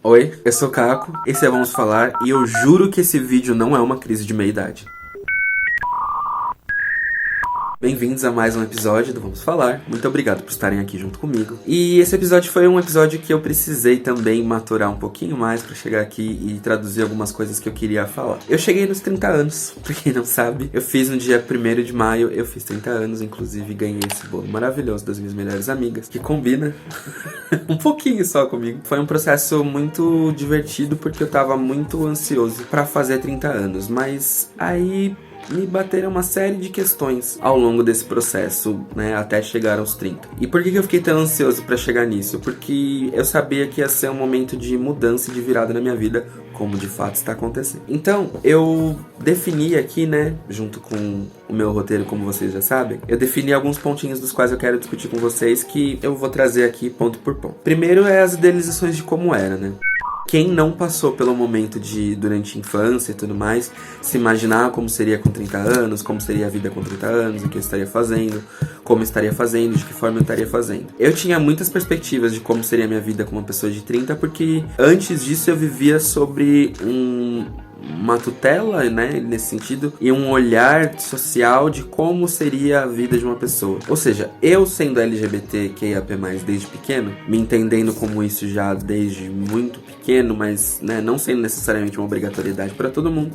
Oi, eu sou o Caco, esse é Vamos Falar e eu juro que esse vídeo não é uma crise de meia-idade. Bem-vindos a mais um episódio do Vamos Falar. Muito obrigado por estarem aqui junto comigo. E esse episódio foi um episódio que eu precisei também maturar um pouquinho mais pra chegar aqui e traduzir algumas coisas que eu queria falar. Eu cheguei nos 30 anos, pra quem não sabe. Eu fiz no dia 1º de maio, eu fiz 30 anos, inclusive ganhei esse bolo maravilhoso das minhas melhores amigas, que combina um pouquinho só comigo. Foi um processo muito divertido porque eu tava muito ansioso pra fazer 30 anos, mas aí me bateram uma série de questões ao longo desse processo, né, até chegar aos 30. E por que eu fiquei tão ansioso pra chegar nisso? Porque eu sabia que ia ser um momento de mudança e de virada na minha vida, como de fato está acontecendo. Então, eu defini aqui, né, junto com o meu roteiro, como vocês já sabem, eu defini alguns pontinhos dos quais eu quero discutir com vocês, que eu vou trazer aqui ponto por ponto. Primeiro é as idealizações de como era, né? Quem não passou pelo momento de, durante a infância e tudo mais, se imaginar como seria com 30 anos, como seria a vida com 30 anos, o que eu estaria fazendo, como eu estaria fazendo, de que forma eu estaria fazendo. Eu tinha muitas perspectivas de como seria a minha vida com uma pessoa de 30, porque antes disso eu vivia sobre uma tutela, né, nesse sentido, e um olhar social de como seria a vida de uma pessoa. Ou seja, eu sendo LGBTQIAP+, desde pequeno, me entendendo como isso já desde muito pequeno, mas, né, não sendo necessariamente uma obrigatoriedade para todo mundo,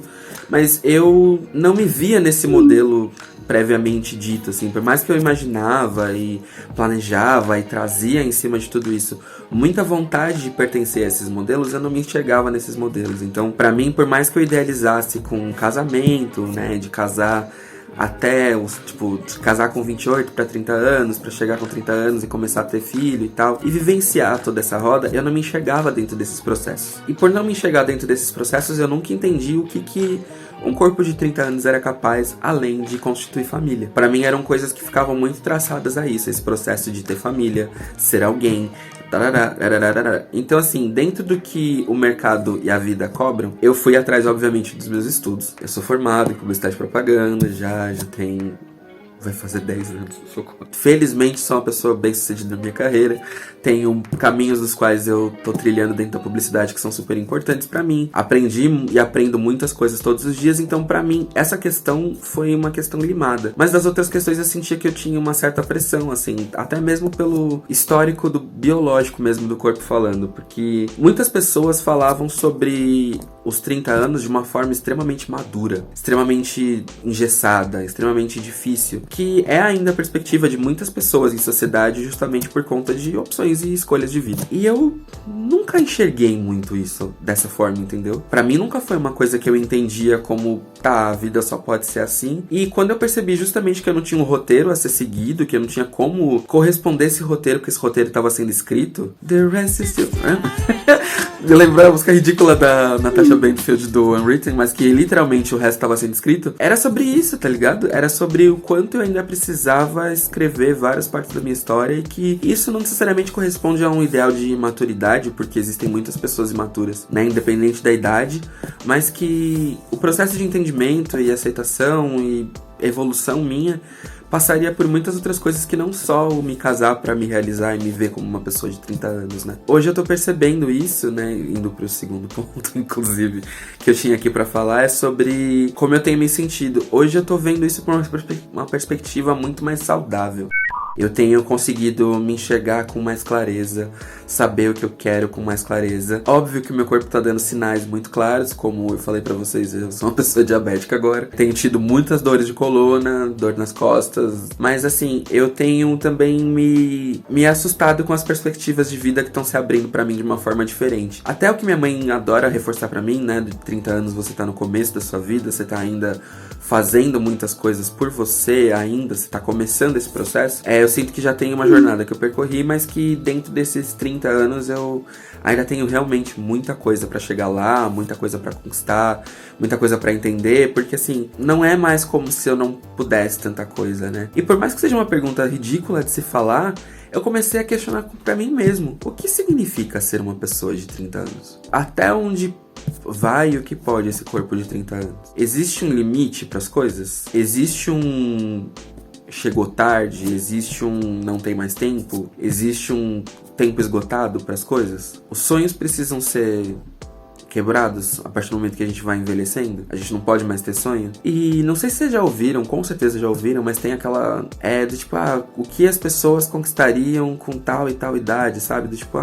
mas eu não me via nesse modelo previamente dito, assim, por mais que eu imaginava e planejava e trazia em cima de tudo isso muita vontade de pertencer a esses modelos, eu não me enxergava nesses modelos. Então, pra mim, por mais que eu idealizasse com um casamento, né, de casar até, tipo, de casar com 28 para 30 anos, para chegar com 30 anos e começar a ter filho e tal, e vivenciar toda essa roda, eu não me enxergava dentro desses processos. E por não me enxergar dentro desses processos, eu nunca entendi o que um corpo de 30 anos era capaz, além de constituir família. Para mim eram coisas que ficavam muito traçadas a isso, esse processo de ter família, ser alguém. Então, assim, dentro do que o mercado e a vida cobram, eu fui atrás, obviamente, dos meus estudos. Eu sou formado em publicidade e propaganda, já tem... vai fazer 10 anos, socorro. Felizmente sou uma pessoa bem sucedida na minha carreira. Tenho caminhos dos quais eu tô trilhando dentro da publicidade que são super importantes pra mim. Aprendi e aprendo muitas coisas todos os dias, então pra mim essa questão foi uma questão limada. Mas das outras questões eu sentia que eu tinha uma certa pressão, assim, até mesmo pelo histórico do biológico mesmo do corpo falando, porque muitas pessoas falavam sobre os 30 anos de uma forma extremamente madura, extremamente engessada, extremamente difícil, que é ainda a perspectiva de muitas pessoas em sociedade justamente por conta de opções e escolhas de vida. E eu nunca enxerguei muito isso dessa forma, entendeu? Pra mim nunca foi uma coisa que eu entendia como, tá, a vida só pode ser assim. E quando eu percebi justamente que eu não tinha um roteiro a ser seguido, que eu não tinha como corresponder esse roteiro, que esse roteiro estava sendo escrito, The Rest is Still... Eu lembro a música ridícula da Natasha Bedingfield do Unwritten, mas que literalmente o resto estava sendo escrito. Era sobre isso, tá ligado? Era sobre o quanto eu ainda precisava escrever várias partes da minha história e que isso não necessariamente corresponde a um ideal de maturidade, porque existem muitas pessoas imaturas, né? Independente da idade, mas que o processo de entendimento e aceitação e evolução minha passaria por muitas outras coisas que não só o me casar pra me realizar e me ver como uma pessoa de 30 anos, né? Hoje eu tô percebendo isso, né? Indo pro segundo ponto, inclusive, que eu tinha aqui pra falar, é sobre como eu tenho me sentido. Hoje eu tô vendo isso por uma perspectiva muito mais saudável. Eu tenho conseguido me enxergar com mais clareza, saber o que eu quero com mais clareza. Óbvio que o meu corpo tá dando sinais muito claros, como eu falei pra vocês, eu sou uma pessoa diabética agora. Tenho tido muitas dores de coluna, dor nas costas, mas assim, eu tenho também me assustado com as perspectivas de vida que estão se abrindo pra mim de uma forma diferente. Até o que minha mãe adora reforçar pra mim, né, de 30 anos você tá no começo da sua vida, você tá ainda fazendo muitas coisas por você ainda, você tá começando esse processo. Eu sinto que já tem uma jornada que eu percorri, mas que dentro desses 30 anos eu ainda tenho realmente muita coisa pra chegar lá, muita coisa pra conquistar, muita coisa pra entender, porque assim, não é mais como se eu não pudesse tanta coisa, né? E por mais que seja uma pergunta ridícula de se falar, eu comecei a questionar pra mim mesmo, o que significa ser uma pessoa de 30 anos? Até onde vai o que pode esse corpo de 30 anos? Existe um limite pras coisas? Existe um chegou tarde, existe um não tem mais tempo, existe um tempo esgotado para as coisas. Os sonhos precisam ser quebrados a partir do momento que a gente vai envelhecendo. A gente não pode mais ter sonho. E não sei se vocês já ouviram, com certeza já ouviram, mas tem aquela do tipo, o que as pessoas conquistariam com tal e tal idade, sabe? Do tipo,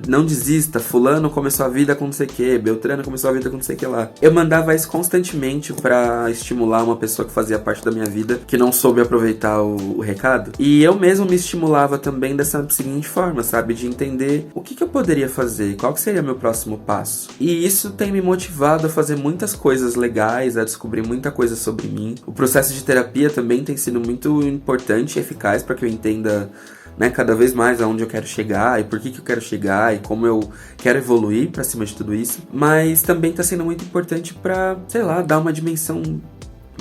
não desista, fulano começou a vida com não sei o que, Beltrano começou a vida com não sei o que lá. Eu mandava isso constantemente pra estimular uma pessoa que fazia parte da minha vida, que não soube aproveitar o recado. E eu mesmo me estimulava também dessa seguinte forma, sabe? De entender o que eu poderia fazer, qual que seria meu próximo passo. E isso tem me motivado a fazer muitas coisas legais, a descobrir muita coisa sobre mim. O processo de terapia também tem sido muito importante e eficaz para que eu entenda, né, cada vez mais aonde eu quero chegar e por que eu quero chegar e como eu quero evoluir para cima de tudo isso. Mas também tá sendo muito importante para, sei lá, dar uma dimensão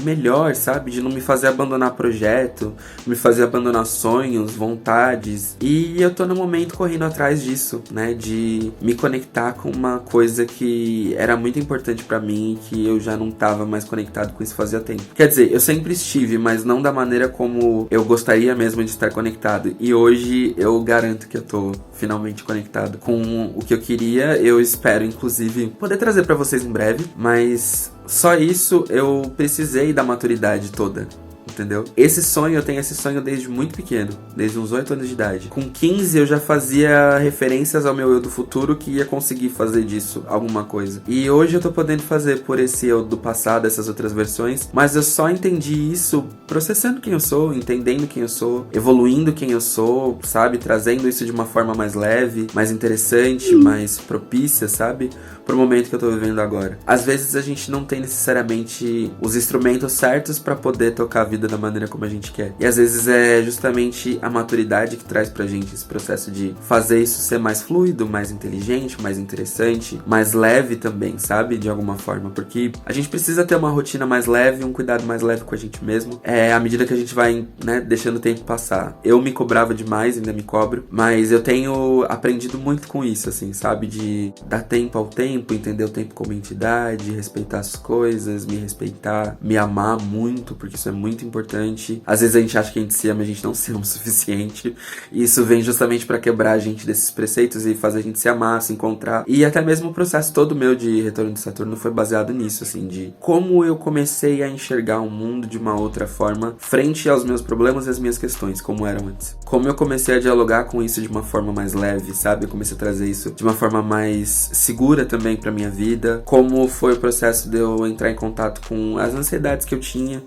melhor, sabe? De não me fazer abandonar projeto, me fazer abandonar sonhos, vontades. E eu tô no momento correndo atrás disso, né? De me conectar com uma coisa que era muito importante pra mim e que eu já não tava mais conectado com isso fazia tempo. Quer dizer, eu sempre estive, mas não da maneira como eu gostaria mesmo de estar conectado. E hoje eu garanto que eu tô finalmente conectado com o que eu queria. Eu espero, inclusive, poder trazer pra vocês em breve, mas só isso eu precisei da maturidade toda, entendeu? Eu tenho esse sonho desde muito pequeno, desde uns 8 anos de idade. Com 15 eu já fazia referências ao meu eu do futuro que ia conseguir fazer disso alguma coisa. E hoje eu tô podendo fazer por esse eu do passado, essas outras versões, mas eu só entendi isso processando quem eu sou, entendendo quem eu sou, evoluindo quem eu sou, sabe? Trazendo isso de uma forma mais leve, mais interessante, mais propícia, sabe? Pro momento que eu tô vivendo agora. Às vezes a gente não tem necessariamente os instrumentos certos pra poder tocar a vida da maneira como a gente quer. E às vezes é justamente a maturidade que traz pra gente esse processo de fazer isso ser mais fluido, mais inteligente, mais interessante, mais leve também, sabe? De alguma forma. Porque a gente precisa ter uma rotina mais leve, um cuidado mais leve com a gente mesmo. À medida que a gente vai, né, deixando o tempo passar. Eu me cobrava demais, ainda me cobro, mas eu tenho aprendido muito com isso, assim, sabe? De dar tempo ao tempo, entender o tempo como entidade, respeitar as coisas, me respeitar, me amar muito, porque isso é muito importante. Às vezes a gente acha que a gente se ama, a gente não se ama o suficiente. E isso vem justamente pra quebrar a gente desses preceitos e fazer a gente se amar, se encontrar. E até mesmo o processo todo meu de Retorno de Saturno foi baseado nisso, assim, de como eu comecei a enxergar o mundo de uma outra forma frente aos meus problemas e às minhas questões, como eram antes. Como eu comecei a dialogar com isso de uma forma mais leve, sabe? Eu comecei a trazer isso de uma forma mais segura também pra minha vida. Como foi o processo de eu entrar em contato com as ansiedades que eu tinha.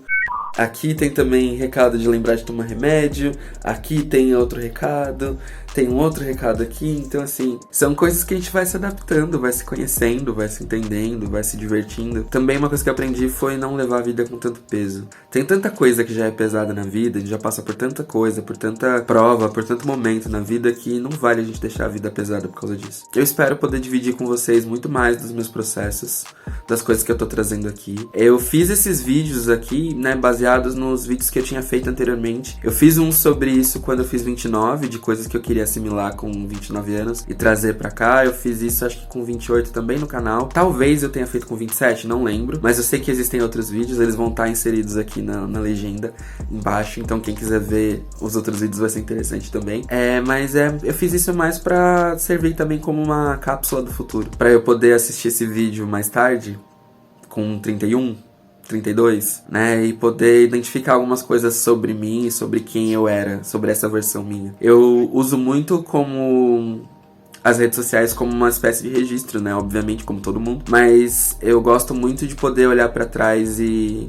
Aqui tem também recado de lembrar de tomar remédio. Aqui tem outro recado. Tem um outro recado aqui. Então, assim, são coisas que a gente vai se adaptando, vai se conhecendo, vai se entendendo, vai se divertindo. Também uma coisa que eu aprendi foi não levar a vida com tanto peso. Tem tanta coisa que já é pesada na vida, a gente já passa por tanta coisa, por tanta prova, por tanto momento na vida que não vale a gente deixar a vida pesada por causa disso. Eu espero poder dividir com vocês muito mais dos meus processos, das coisas que eu tô trazendo aqui. Eu fiz esses vídeos aqui, né, baseados nos vídeos que eu tinha feito anteriormente. Eu fiz um sobre isso quando eu fiz 29, de coisas que eu queria assimilar com 29 anos e trazer pra cá. Eu fiz isso acho que com 28 também no canal. Talvez eu tenha feito com 27, não lembro. Mas eu sei que existem outros vídeos, eles vão estar inseridos aqui na legenda embaixo. Então quem quiser ver os outros vídeos vai ser interessante também. Eu fiz isso mais pra servir também como uma cápsula do futuro. Pra eu poder assistir esse vídeo mais tarde, com 31, 32, né, e poder identificar algumas coisas sobre mim, sobre quem eu era, sobre essa versão minha. Eu uso muito como as redes sociais como uma espécie de registro, né, obviamente, como todo mundo, mas eu gosto muito de poder olhar pra trás e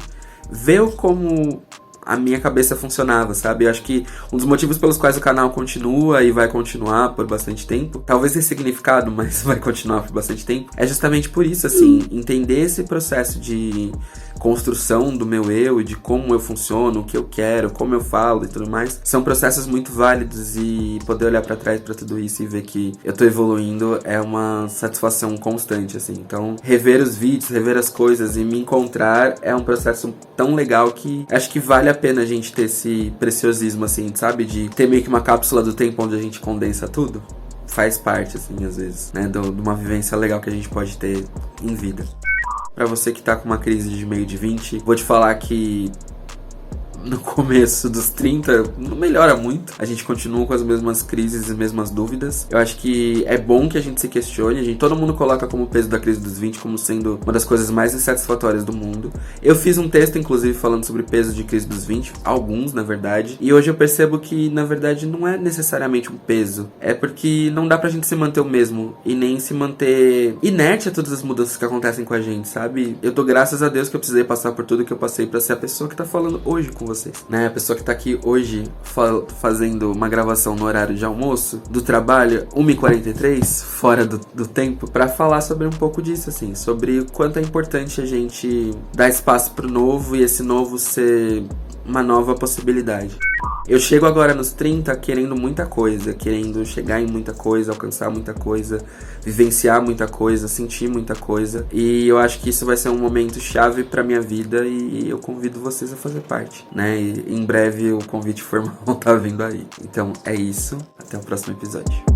ver como a minha cabeça funcionava, sabe? Eu acho que um dos motivos pelos quais o canal continua e vai continuar por bastante tempo, talvez ressignificado, mas vai continuar por bastante tempo, é justamente por isso, assim, entender esse processo de construção do meu eu e de como eu funciono, o que eu quero, como eu falo e tudo mais, são processos muito válidos, e poder olhar pra trás pra tudo isso e ver que eu tô evoluindo é uma satisfação constante, assim. Então, rever os vídeos, rever as coisas e me encontrar é um processo tão legal que acho que vale a pena a gente ter esse preciosismo, assim, sabe? De ter meio que uma cápsula do tempo onde a gente condensa tudo. Faz parte, assim, às vezes, né? De uma vivência legal que a gente pode ter em vida. Pra você que tá com uma crise de meio de 20, vou te falar que no começo dos 30, não melhora muito. A gente continua com as mesmas crises e as mesmas dúvidas. Eu acho que é bom que a gente se questione. Todo mundo coloca como o peso da crise dos 20 como sendo uma das coisas mais insatisfatórias do mundo. Eu fiz um texto, inclusive, falando sobre peso de crise dos 20, alguns, na verdade. E hoje eu percebo que, na verdade, não é necessariamente um peso. É porque não dá pra gente se manter o mesmo e nem se manter inerte a todas as mudanças que acontecem com a gente, sabe? Eu dou graças a Deus que eu precisei passar por tudo que eu passei pra ser a pessoa que tá falando hoje com vocês, né? A pessoa que tá aqui hoje fazendo uma gravação no horário de almoço do trabalho, 1h43, fora do tempo, pra falar sobre um pouco disso, assim, sobre o quanto é importante a gente dar espaço pro novo e esse novo ser uma nova possibilidade. Eu chego agora nos 30 querendo muita coisa, querendo chegar em muita coisa, alcançar muita coisa, vivenciar muita coisa, sentir muita coisa. E eu acho que isso vai ser um momento chave pra minha vida e eu convido vocês a fazer parte, né? E em breve o convite formal tá vindo aí. Então é isso, até o próximo episódio.